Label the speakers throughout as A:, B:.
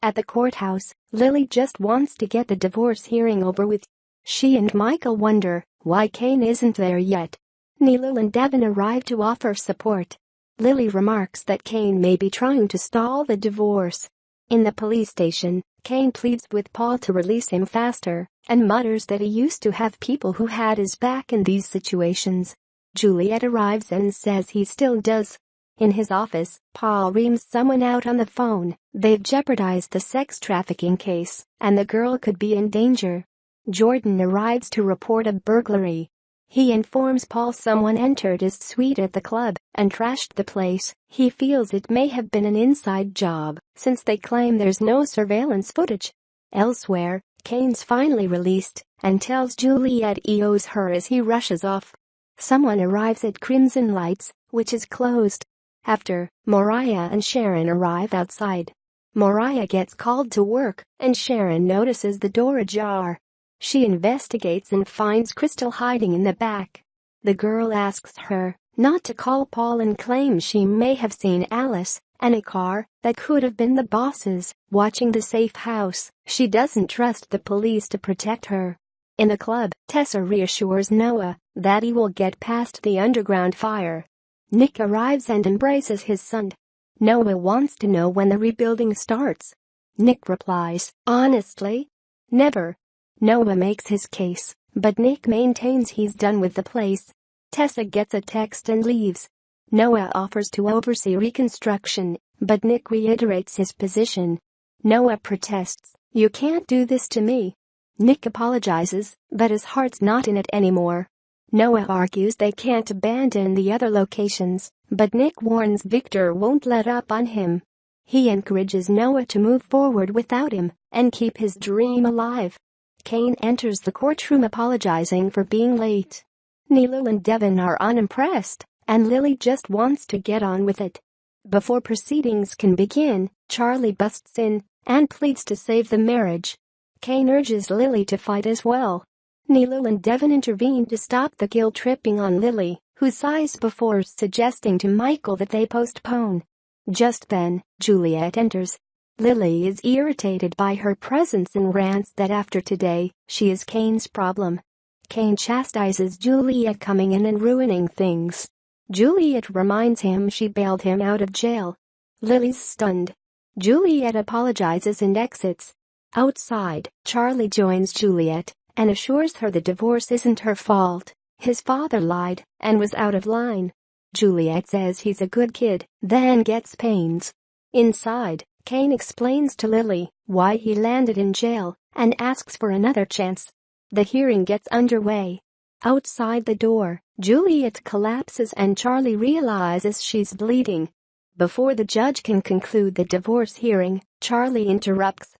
A: At the courthouse, Lily just wants to get the divorce hearing over with. She and Michael wonder why Kane isn't there yet. Neil and Devin arrive to offer support. Lily remarks that Kane may be trying to stall the divorce. In the police station, Kane pleads with Paul to release him faster and mutters that he used to have people who had his back in these situations. Juliet arrives and says he still does. In his office, Paul reams someone out on the phone. They've jeopardized the sex trafficking case, and the girl could be in danger. Jordan arrives to report a burglary. He informs Paul someone entered his suite at the club and trashed the place. He feels it may have been an inside job, since they claim there's no surveillance footage. Elsewhere, Kane's finally released and tells Juliet he owes her as he rushes off. Someone arrives at Crimson Lights, which is closed. After, Moriah and Sharon arrive outside. Moriah gets called to work, and Sharon notices the door ajar. She investigates and finds Crystal hiding in the back. The girl asks her not to call Paul and claims she may have seen Alice and a car that could have been the boss's watching the safe house. She doesn't trust the police to protect her. In the club, Tessa reassures Noah that he will get past the underground fire. Nick arrives and embraces his son. Noah wants to know when the rebuilding starts. Nick replies, "Honestly, never." Noah makes his case, but Nick maintains he's done with the place. Tessa gets a text and leaves. Noah offers to oversee reconstruction, but Nick reiterates his position. Noah protests, "You can't do this to me." Nick apologizes, but his heart's not in it anymore. Noah argues they can't abandon the other locations, but Nick warns Victor won't let up on him. He encourages Noah to move forward without him and keep his dream alive. Kane enters the courtroom apologizing for being late. Neil and Devin are unimpressed, and Lily just wants to get on with it. Before proceedings can begin, Charlie busts in and pleads to save the marriage. Kane urges Lily to fight as well. Neil and Devin intervene to stop the guilt-tripping on Lily, who sighs before suggesting to Michael that they postpone. Just then, Juliet enters. Lily is irritated by her presence and rants that after today, she is Kane's problem. Kane chastises Juliet coming in and ruining things. Juliet reminds him she bailed him out of jail. Lily's stunned. Juliet apologizes and exits. Outside, Charlie joins Juliet and assures her the divorce isn't her fault. His father lied and was out of line. Juliet says he's a good kid, then gets pains. Inside, Kane explains to Lily why he landed in jail and asks for another chance. The hearing gets underway. Outside the door, Juliet collapses and Charlie realizes she's bleeding. Before the judge can conclude the divorce hearing, Charlie interrupts.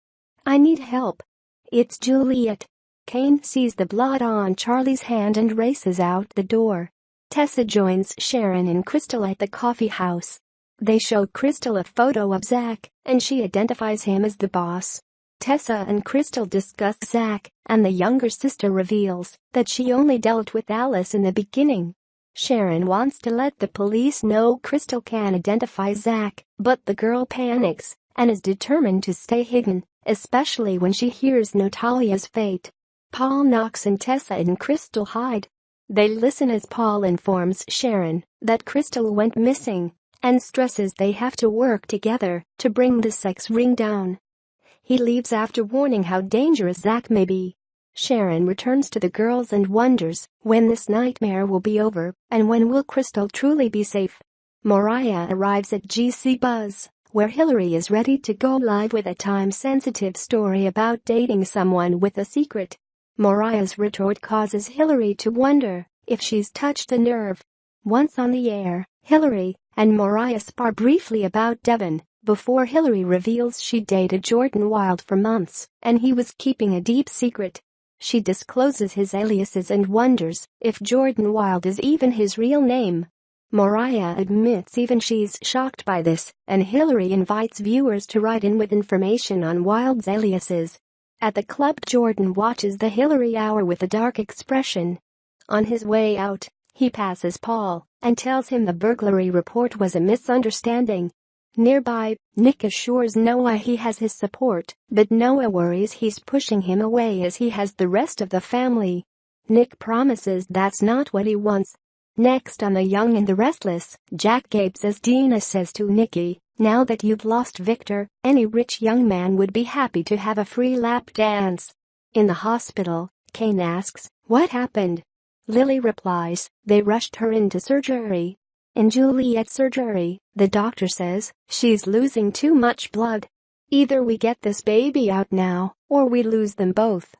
A: "I need help." It's Juliet. Kane sees the blood on Charlie's hand and races out the door. Tessa joins Sharon and Crystal at the coffee house. They show Crystal a photo of Zach, and she identifies him as the boss. Tessa and Crystal discuss Zach, and the younger sister reveals that she only dealt with Alice in the beginning. Sharon wants to let the police know Crystal can identify Zach, but the girl panics and is determined to stay hidden, especially when she hears Natalia's fate. Paul knocks and Tessa and Crystal hide. They listen as Paul informs Sharon that Crystal went missing and stresses they have to work together to bring the sex ring down. He leaves after warning how dangerous Zach may be. Sharon returns to the girls and wonders when this nightmare will be over and when will Crystal truly be safe. Moriah arrives at GC Buzz, where Hillary is ready to go live with a time-sensitive story about dating someone with a secret. Moriah's retort causes Hillary to wonder if she's touched a nerve. Once on the air, Hillary and Moriah spar briefly about Devin before Hillary reveals she dated Jordan Wild for months and he was keeping a deep secret. She discloses his aliases and wonders if Jordan Wild is even his real name. Moriah admits even she's shocked by this, and Hillary invites viewers to write in with information on Wild's aliases. At the club, Jordan watches the Hillary hour with a dark expression. On his way out, he passes Paul and tells him the burglary report was a misunderstanding. Nearby, Nick assures Noah he has his support, but Noah worries he's pushing him away as he has the rest of the family. Nick promises that's not what he wants. Next on The Young and the Restless, Jack gapes as Dina says to Nicky, "Now that you've lost Victor, any rich young man would be happy to have a free lap dance." In the hospital, Kane asks, "What happened?" Lily replies, "They rushed her into surgery." In Juliet's surgery, the doctor says, "She's losing too much blood. Either we get this baby out now, or we lose them both."